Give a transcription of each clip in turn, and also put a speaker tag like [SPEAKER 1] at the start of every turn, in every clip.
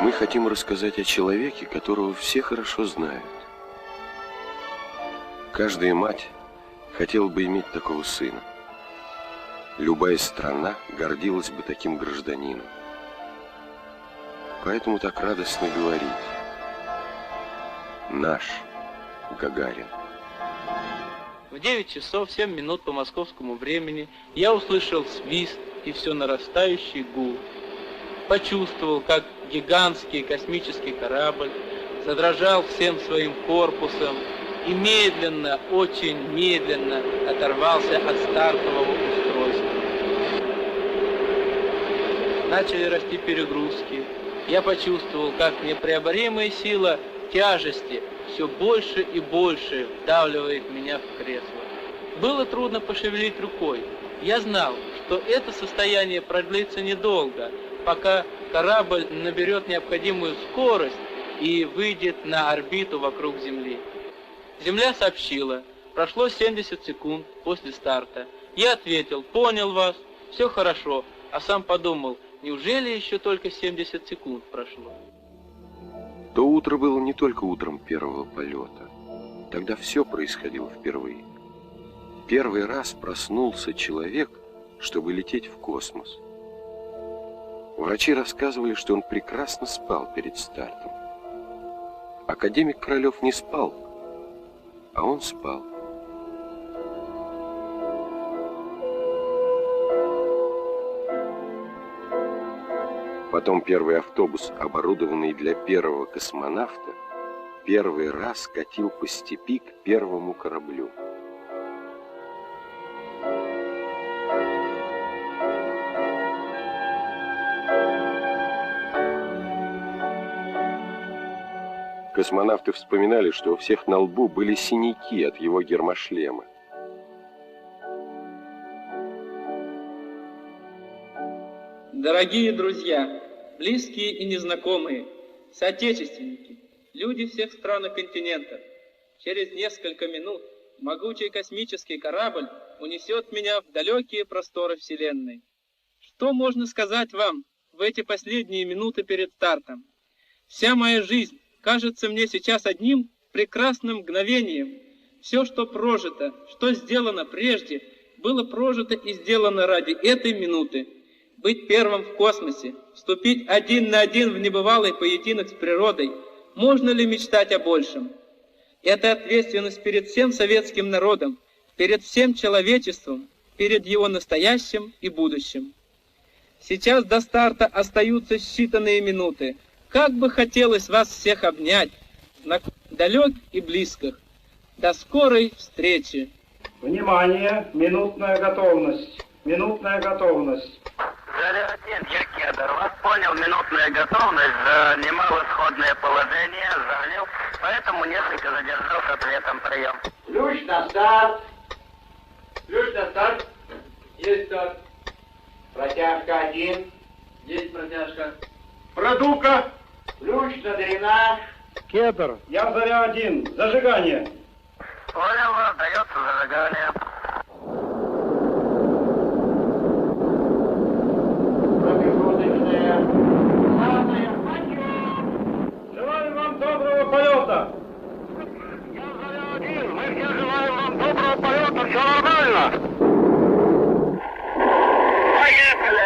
[SPEAKER 1] Мы хотим рассказать о человеке, которого все хорошо знают. Каждая мать хотела бы иметь такого сына. Любая страна гордилась бы таким гражданином. Поэтому так радостно говорить: наш Гагарин.
[SPEAKER 2] В 9 часов 7 минут по московскому времени я услышал свист и все нарастающий гул. Почувствовал, как гигантский космический корабль задрожал всем своим корпусом и медленно, очень медленно оторвался от стартового устройства. Начали расти перегрузки. Я почувствовал, как непреоборимая сила тяжести все больше и больше вдавливает меня в кресло. Было трудно пошевелить рукой. Я знал, что это состояние продлится недолго, пока корабль наберет необходимую скорость и выйдет на орбиту вокруг Земли. Земля сообщила: прошло 70 секунд после старта. Я ответил: понял вас, все хорошо, а сам подумал: неужели еще только 70 секунд прошло?
[SPEAKER 1] То утро было не только утром первого полета. Тогда все происходило впервые. Первый раз проснулся человек, чтобы лететь в космос. Врачи рассказывали, что он прекрасно спал перед стартом. Академик Королев не спал, а он спал. Потом первый автобус, оборудованный для первого космонавта, первый раз катил по степи к первому кораблю. Космонавты вспоминали, что у всех на лбу были синяки от его гермошлема.
[SPEAKER 2] Дорогие друзья, близкие и незнакомые, соотечественники, люди всех стран и континентов, через несколько минут могучий космический корабль унесет меня в далекие просторы Вселенной. Что можно сказать вам в эти последние минуты перед стартом? Вся моя жизнь кажется мне сейчас одним прекрасным мгновением. Все, что прожито, что сделано прежде, было прожито и сделано ради этой минуты. Быть первым в космосе, вступить один на один в небывалый поединок с природой, можно ли мечтать о большем? Это ответственность перед всем советским народом, перед всем человечеством, перед его настоящим и будущим. Сейчас до старта остаются считанные минуты. Как бы хотелось вас всех обнять, далек и близких. До скорой встречи.
[SPEAKER 3] Внимание, минутная готовность. Минутная готовность.
[SPEAKER 4] Заря-1, я Кедр. Вас понял, минутная готовность, занимал исходное положение, занял, поэтому несколько задержал с ответом прием.
[SPEAKER 3] Ключ на старт. Ключ на старт. Есть старт. Протяжка 1.
[SPEAKER 2] Есть протяжка.
[SPEAKER 3] Продувка. Ключ на дренаж. Кедр. Я в Заря-1. Зажигание.
[SPEAKER 4] Понял вас, дается зажигание.
[SPEAKER 3] Промежуточная. Желаю вам доброго полета.
[SPEAKER 4] Я Заря-1, мы все желаем вам доброго полета, все нормально. Поехали!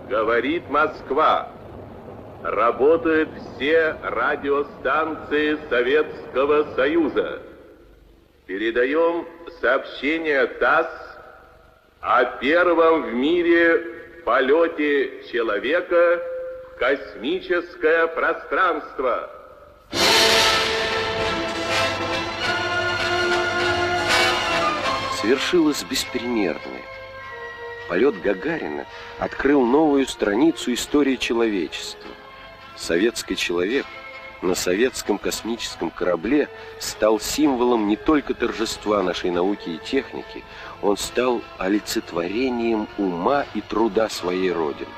[SPEAKER 5] Говорит Москва. Работают все радиостанции Советского Союза. Передаем сообщение ТАСС о первом в мире полете человека в космическое пространство.
[SPEAKER 1] Свершилось беспримерное. Полет Гагарина открыл новую страницу истории человечества. Советский человек на советском космическом корабле стал символом не только торжества нашей науки и техники, он стал олицетворением ума и труда своей Родины.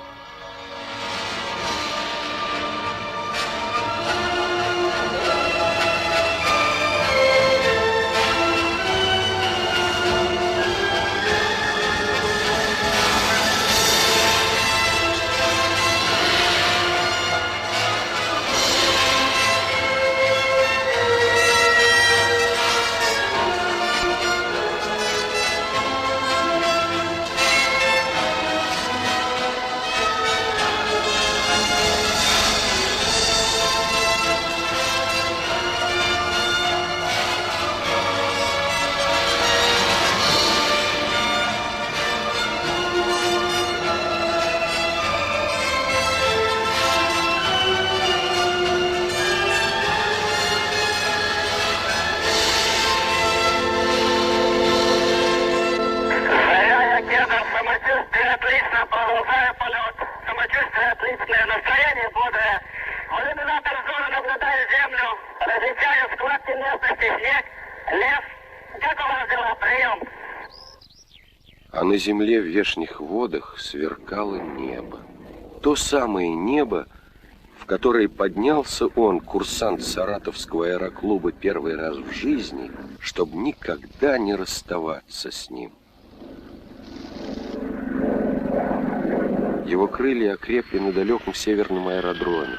[SPEAKER 1] А на земле в вешних водах сверкало небо. То самое небо, в которое поднялся он, курсант Саратовского аэроклуба, первый раз в жизни, чтобы никогда не расставаться с ним. Его крылья окрепли на далеком северном аэродроме,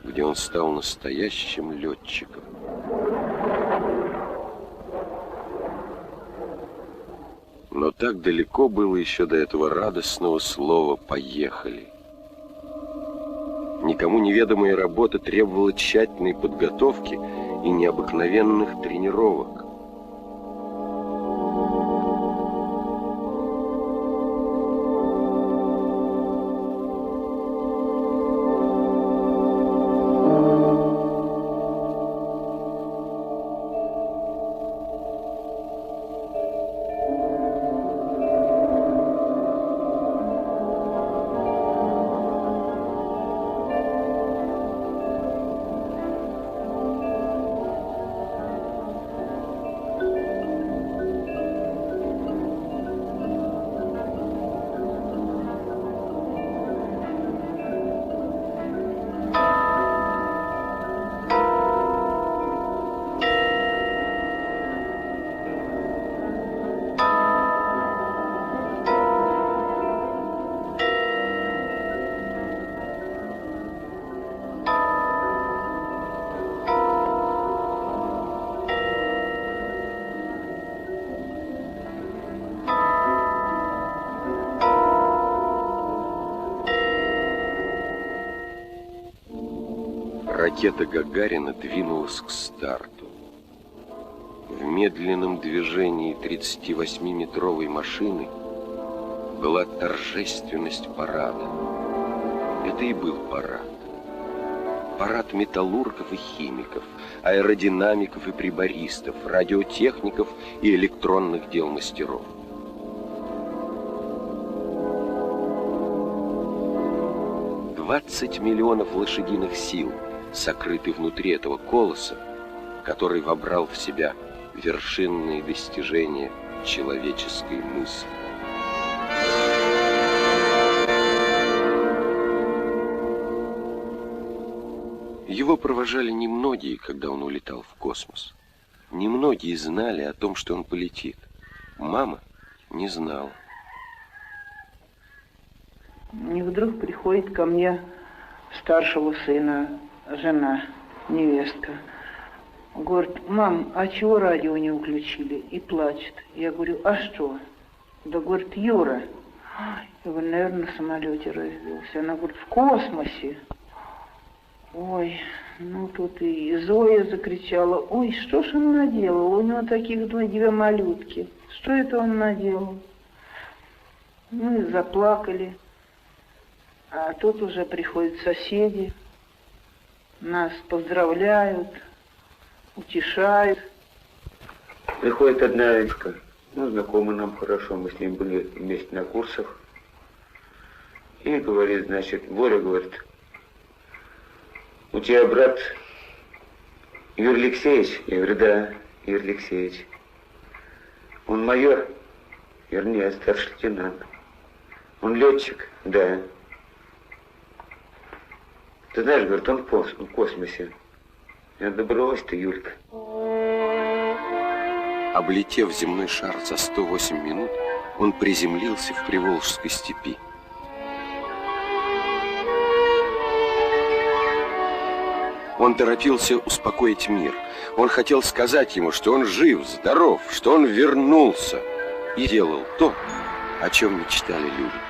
[SPEAKER 1] где он стал настоящим летчиком. Но так далеко было еще до этого радостного слова «поехали». Никому неведомая работа требовала тщательной подготовки и необыкновенных тренировок. Ракета Гагарина двинулась к старту. В медленном движении 38-метровой машины была торжественность парада. Это и был парад. Парад металлургов и химиков, аэродинамиков и прибористов, радиотехников и электронных дел мастеров. $20 миллионов лошадиных сил сокрыты внутри этого колосса, который вобрал в себя вершинные достижения человеческой мысли. Его провожали немногие, когда он улетал в космос. Немногие знали о том, что он полетит. Мама не знала.
[SPEAKER 6] И вдруг приходит ко мне старшего сына жена, невестка. Говорит: мам, а чего радио не включили? И плачет. Я говорю: а что? Да, говорит, Юра. Я говорю: наверное, на самолете разбился. Она говорит: в космосе. Ой, ну тут и Зоя закричала: ой, что ж он наделал? У него таких две малютки. Что это он наделал? Мы заплакали. А тут уже приходят соседи, нас поздравляют, утешают.
[SPEAKER 7] Приходит одна девушка, ну, знакомая нам хорошо, мы с ним были вместе на курсах. И говорит, значит, Боря, говорит, у тебя брат Юрий Алексеевич? Я говорю, да, Юрий Алексеевич. Он майор? Я говорю, нет, старший лейтенант. Он летчик? Да. Ты знаешь, говорит, он в космосе. Я говорю, да брось ты, Юлька.
[SPEAKER 1] Облетев земной шар за 108 минут, он приземлился в Приволжской степи. Он торопился успокоить мир. Он хотел сказать ему, что он жив, здоров, что он вернулся и делал то, о чем мечтали люди.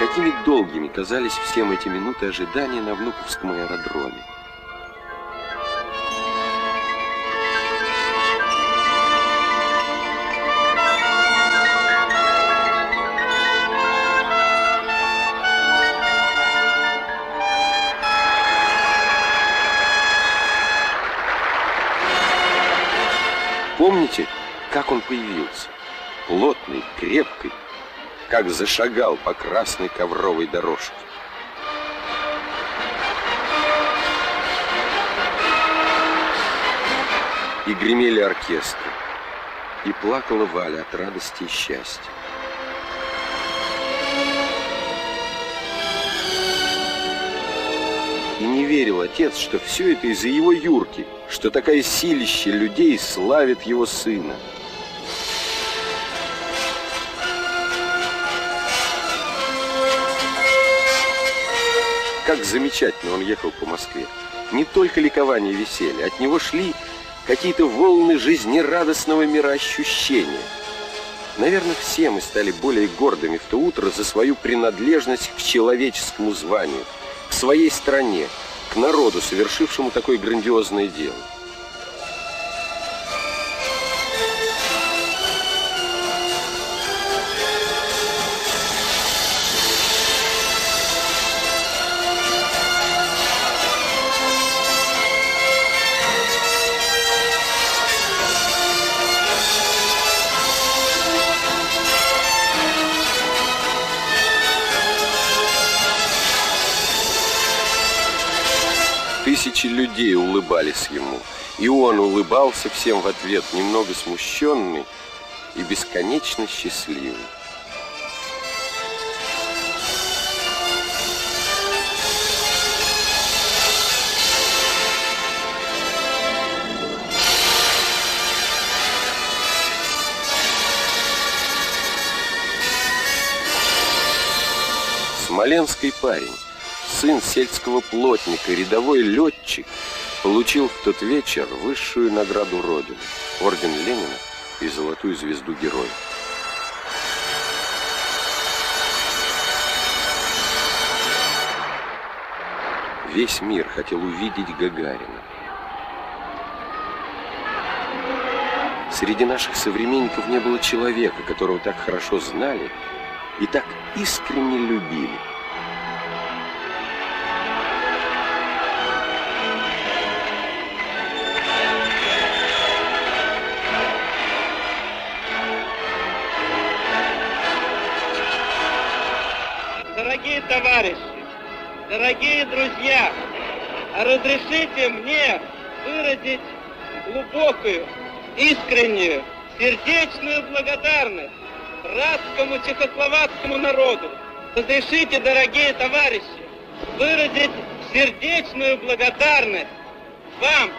[SPEAKER 1] Какими долгими казались всем эти минуты ожидания на Внуковском аэродроме. Помните, как он появился? Плотный, крепкий, как зашагал по красной ковровой дорожке. И гремели оркестры, и плакала Валя от радости и счастья. И не верил отец, что все это из-за его Юрки, что такая силища людей славит его сына. Как замечательно он ехал по Москве. Не только ликование и веселье, от него шли какие-то волны жизнерадостного мироощущения. Наверное, все мы стали более гордыми в то утро за свою принадлежность к человеческому званию, к своей стране, к народу, совершившему такое грандиозное дело. Тысячи людей улыбались ему, и он улыбался всем в ответ, немного смущенный и бесконечно счастливый. Смоленский парень, сын сельского плотника, рядовой летчик, получил в тот вечер высшую награду Родины, орден Ленина и золотую звезду Героя. Весь мир хотел увидеть Гагарина. Среди наших современников не было человека, которого так хорошо знали и так искренне любили.
[SPEAKER 2] Дорогие товарищи, дорогие друзья, разрешите мне выразить глубокую, искреннюю, сердечную благодарность братскому чехословацкому народу. Разрешите, дорогие товарищи, выразить сердечную благодарность вам,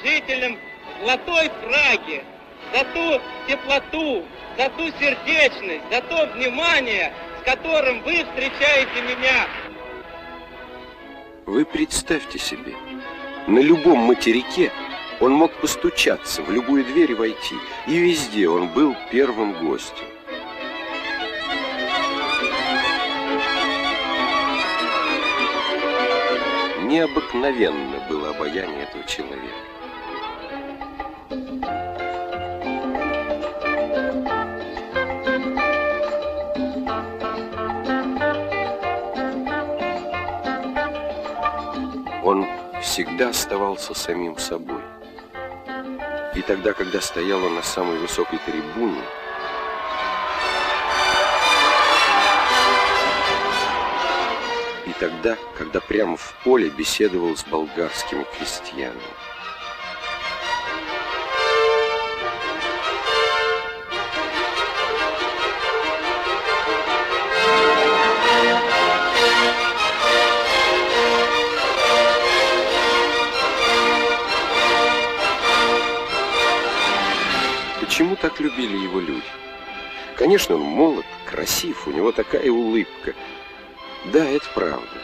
[SPEAKER 2] жителям Золотой Праги, за ту теплоту, за ту сердечность, за то внимание, с которым вы встречаете меня.
[SPEAKER 1] Вы представьте себе, на любом материке он мог постучаться в любую дверь и войти, и везде он был первым гостем. Необыкновенно было обаяние этого человека. Он всегда оставался самим собой. И тогда, когда стоял он на самой высокой трибуне, и тогда, когда прямо в поле беседовал с болгарскими крестьянами. Почему так любили его люди? Конечно, он молод, красив, у него такая улыбка. Да, это правда.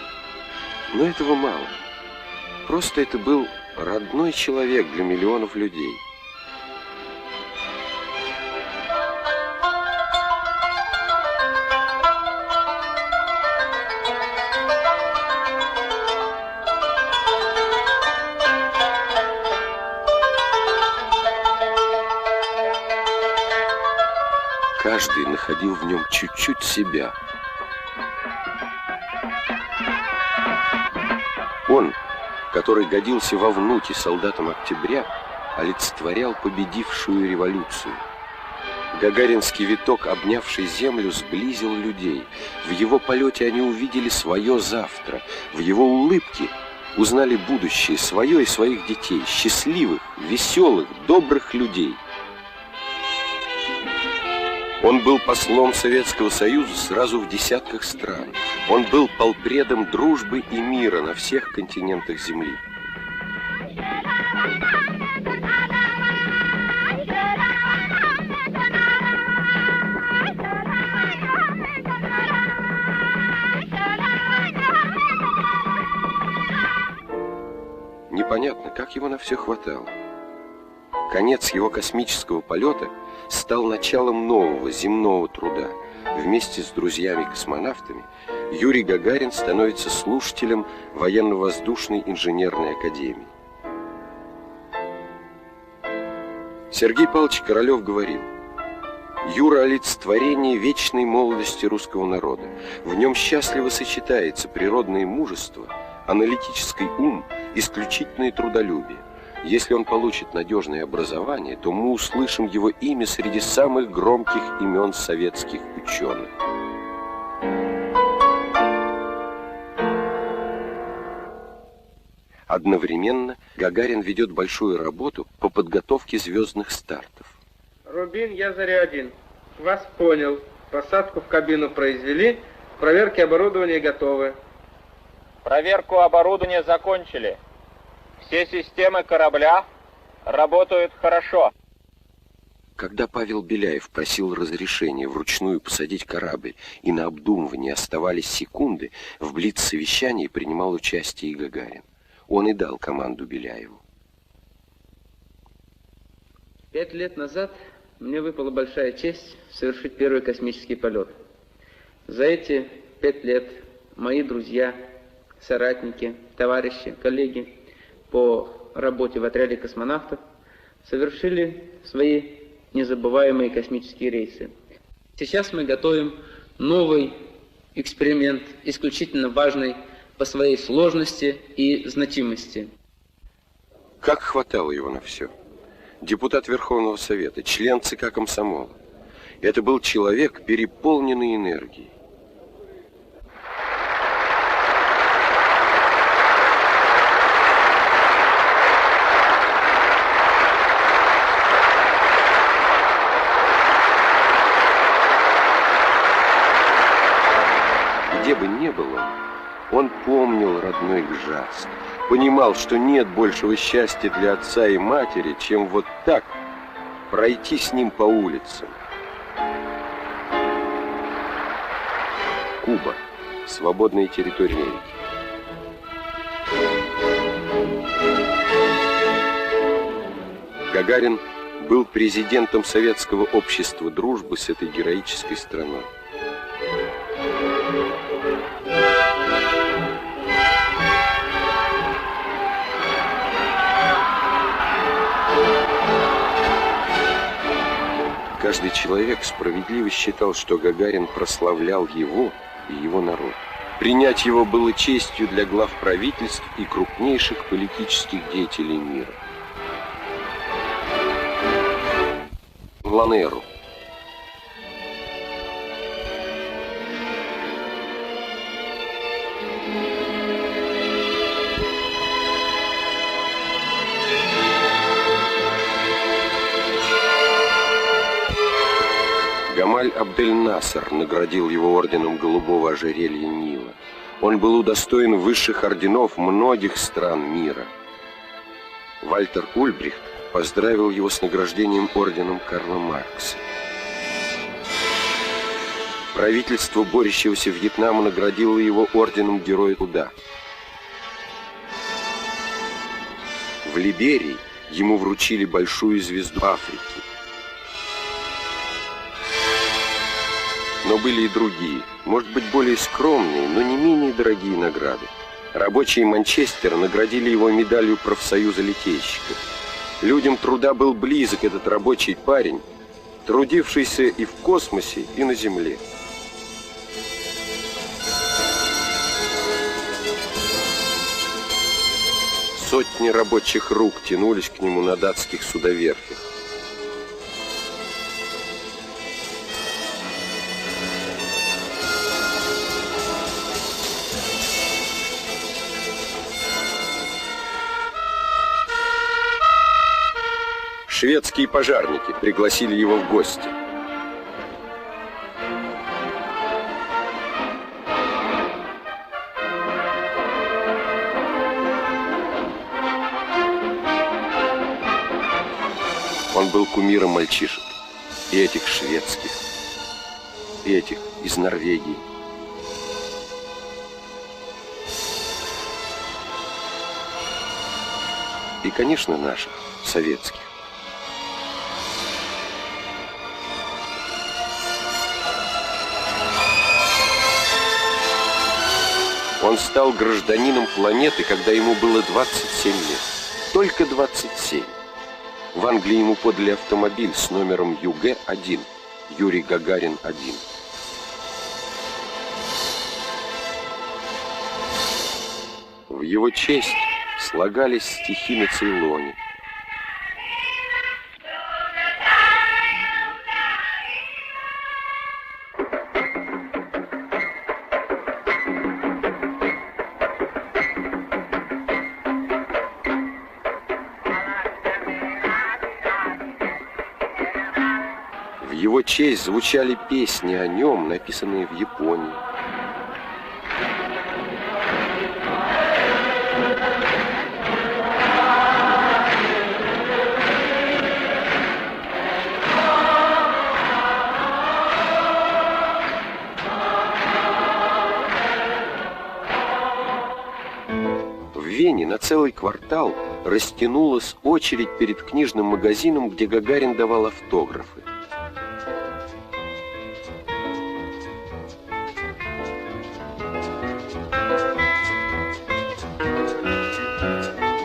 [SPEAKER 1] Но этого мало. Просто это был родной человек для миллионов людей. Каждый находил в нем чуть-чуть себя. Он, который годился во внуки солдатам Октября, олицетворял победившую революцию. Гагаринский виток, обнявший землю, сблизил людей. В его полете они увидели свое завтра. В его улыбке узнали будущее свое и своих детей, счастливых, веселых, добрых людей. Он был послом Советского Союза сразу в десятках стран. Он был полпредом дружбы и мира на всех континентах Земли. Непонятно, как его на все хватало. Конец его космического полета стал началом нового земного труда. Вместе с друзьями-космонавтами Юрий Гагарин становится слушателем Военно-воздушной инженерной академии. Сергей Павлович Королев говорил: «Юра — олицетворение вечной молодости русского народа. В нем счастливо сочетается природное мужество, аналитический ум, исключительное трудолюбие. Если он получит надежное образование, то мы услышим его имя среди самых громких имен советских ученых». Одновременно Гагарин ведет большую работу по подготовке звездных стартов.
[SPEAKER 2] Рубин, я Заря-1. Вас понял. Посадку в кабину произвели, проверки оборудования готовы.
[SPEAKER 8] Проверку оборудования закончили. Все системы корабля работают хорошо.
[SPEAKER 1] Когда Павел Беляев просил разрешения вручную посадить корабль, и на обдумывание оставались секунды, в блиц-совещании принимал участие и Гагарин. Он и дал команду Беляеву.
[SPEAKER 2] 5 лет назад мне выпала большая честь совершить первый космический полет. За эти 5 лет мои друзья, соратники, товарищи, коллеги по работе в отряде космонавтов совершили свои незабываемые космические рейсы. Сейчас мы готовим новый эксперимент, исключительно важный по своей сложности и значимости.
[SPEAKER 1] Как хватало его на все. Депутат Верховного Совета, член ЦК комсомола. Это был человек, переполненный энергией. Где бы ни был он помнил родной Гжатск, понимал, что нет большего счастья для отца и матери, чем вот так пройти с ним по улицам. Куба. Свободная территория Америки. Гагарин был президентом Советского общества дружбы с этой героической страной. Каждый человек справедливо считал, что Гагарин прославлял его и его народ. Принять его было честью для глав правительств и крупнейших политических деятелей мира. Ланеру. Гамаль Абдель-Насер наградил его орденом голубого ожерелья Нила. Он был удостоен высших орденов многих стран мира. Вальтер Ульбрихт поздравил его с награждением орденом Карла Маркса. Правительство борющегося Вьетнама наградило его орденом Героя Труда. В Либерии ему вручили большую звезду Африки. Но были и другие, может быть, более скромные, но не менее дорогие награды. Рабочие Манчестера наградили его медалью профсоюза литейщиков. Людям труда был близок этот рабочий парень, трудившийся и в космосе, и на Земле. Сотни рабочих рук тянулись к нему на датских судоверфях. Шведские пожарники пригласили его в гости. Он был кумиром мальчишек, и этих шведских, и этих из Норвегии. И, конечно, наших, советских. Он стал гражданином планеты, когда ему было 27 лет. Только 27. В Англии ему подали автомобиль с номером ЮГ-1, Юрий Гагарин-1. В его честь слагались стихи на Цейлоне. В его честь звучали песни о нем, написанные в Японии. В Вене на целый квартал растянулась очередь перед книжным магазином, где Гагарин давал автографы.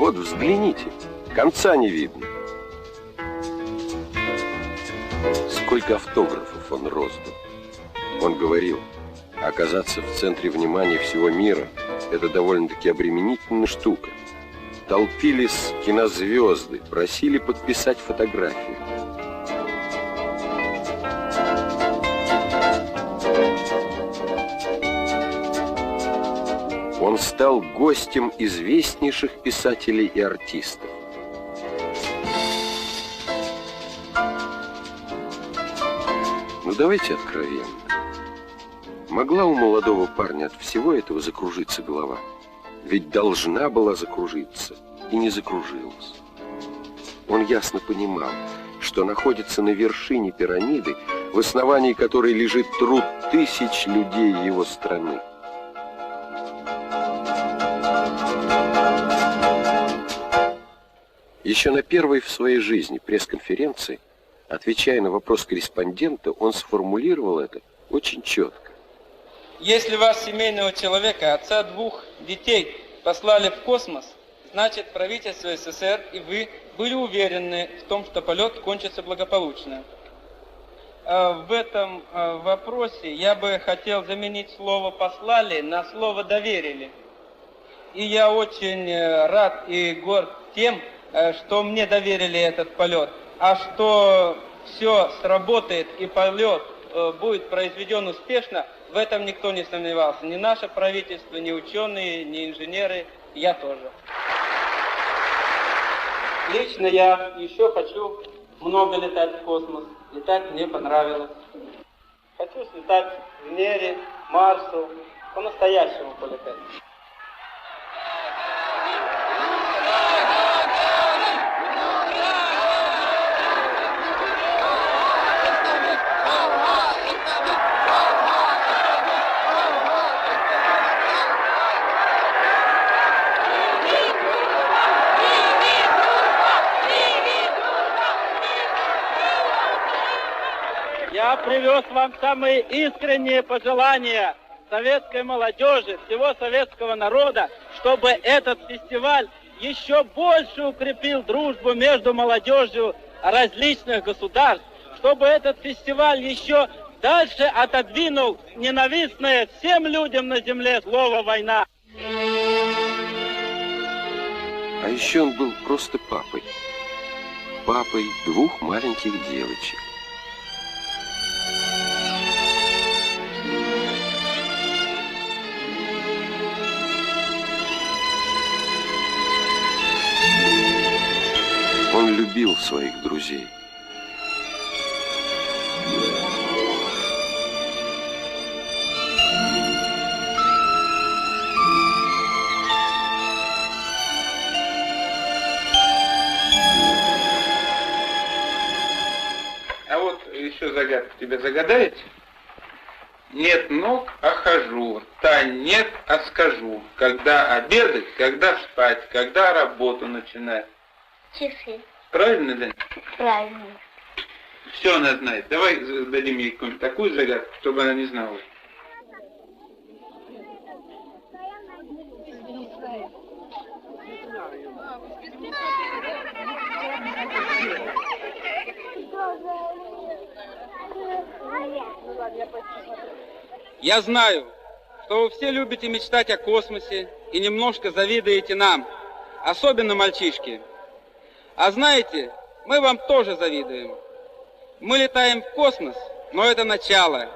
[SPEAKER 1] Вот взгляните, конца не видно. Сколько автографов он роздал. Он говорил, оказаться в центре внимания всего мира – это довольно-таки обременительная штука. Толпились кинозвезды, просили подписать фотографию. Он стал гостем известнейших писателей и артистов. Ну давайте откровенно. Могла у молодого парня от всего этого закружиться голова? Ведь должна была закружиться, и не закружилась. Он ясно понимал, что находится на вершине пирамиды, в основании которой лежит труд тысяч людей его страны. Еще на первой в своей жизни пресс-конференции, отвечая на вопрос корреспондента, он сформулировал это очень четко.
[SPEAKER 2] Если вас, семейного человека, отца двух детей, послали в космос, значит, правительство СССР и вы были уверены в том, что полет кончится благополучно. в этом вопросе я бы хотел заменить слово «послали» на слово «доверили». И я очень рад и горд тем, что мне доверили этот полет. А что все сработает и полет будет произведен успешно, в этом никто не сомневался. Ни наше правительство, ни ученые, ни инженеры, я тоже. Лично я еще хочу много летать в космос. Летать мне понравилось. Хочу слетать в Венере, Марсу, по-настоящему полетать. Я привез вам самые искренние пожелания советской молодежи, всего советского народа, чтобы этот фестиваль еще больше укрепил дружбу между молодежью различных государств, чтобы этот фестиваль еще дальше отодвинул ненавистное всем людям на земле слово «война».
[SPEAKER 1] А еще он был просто папой. Папой 2 маленьких девочек. Он любил своих друзей.
[SPEAKER 9] А вот еще загадку тебе загадаете? Нет ног, а хожу. Тайн нет, а скажу. Когда обедать, когда спать, когда работу начинать.
[SPEAKER 10] Часы.
[SPEAKER 9] Правильно, Дань?
[SPEAKER 10] Правильно.
[SPEAKER 9] Все она знает. Давай дадим ей какую-нибудь такую загадку, чтобы она не знала.
[SPEAKER 2] Я знаю, что вы все любите мечтать о космосе и немножко завидуете нам, особенно мальчишки. А знаете, мы вам тоже завидуем. Мы летаем в космос, но это начало.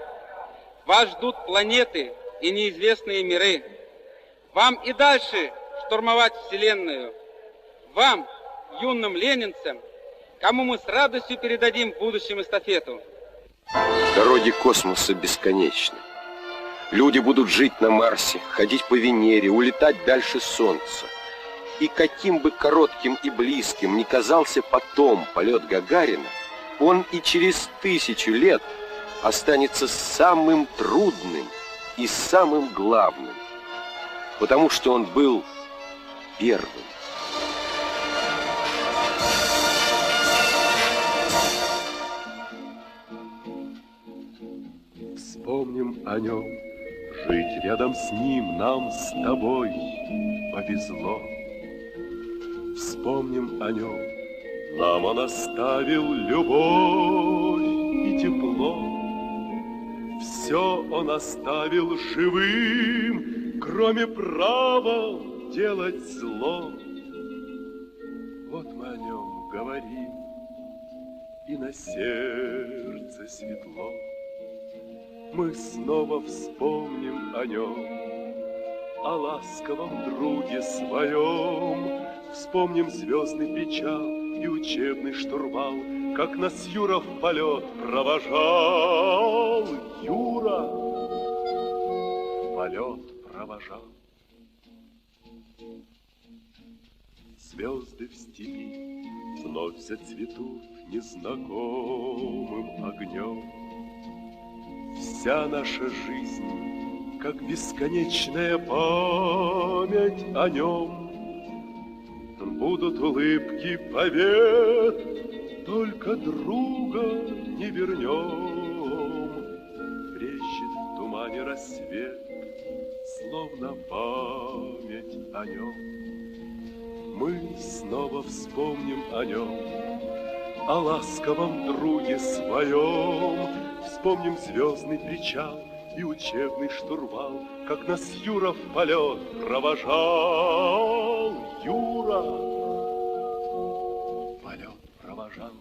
[SPEAKER 2] Вас ждут планеты и неизвестные миры. Вам и дальше штурмовать Вселенную. Вам, юным ленинцам, кому мы с радостью передадим в будущем эстафету.
[SPEAKER 1] Дороги космоса бесконечны. Люди будут жить на Марсе, ходить по Венере, улетать дальше Солнца. И каким бы коротким и близким ни казался потом полет Гагарина, он и через 1000 лет останется самым трудным и самым главным, потому что он был первым.
[SPEAKER 11] Вспомним о нем, жить рядом с ним нам с тобой повезло. Вспомним о нем, нам он оставил любовь и тепло. Все он оставил живым, кроме права делать зло. Вот мы о нем говорим, и на сердце светло. Мы снова вспомним о нем, о ласковом друге своем. Вспомним звездный причал и учебный штурвал, как нас Юра в полет провожал. Юра в полет провожал. Звезды в степи вновь зацветут незнакомым огнем. Вся наша жизнь, как бесконечная память о нем. Будут улыбки побед, только друга не вернем. Брещет в тумане рассвет, словно память о нем. Мы снова вспомним о нем, о ласковом друге своем. Вспомним звездный причал и учебный штурвал, как нас Юра в полет провожал. Юра в полет провожал.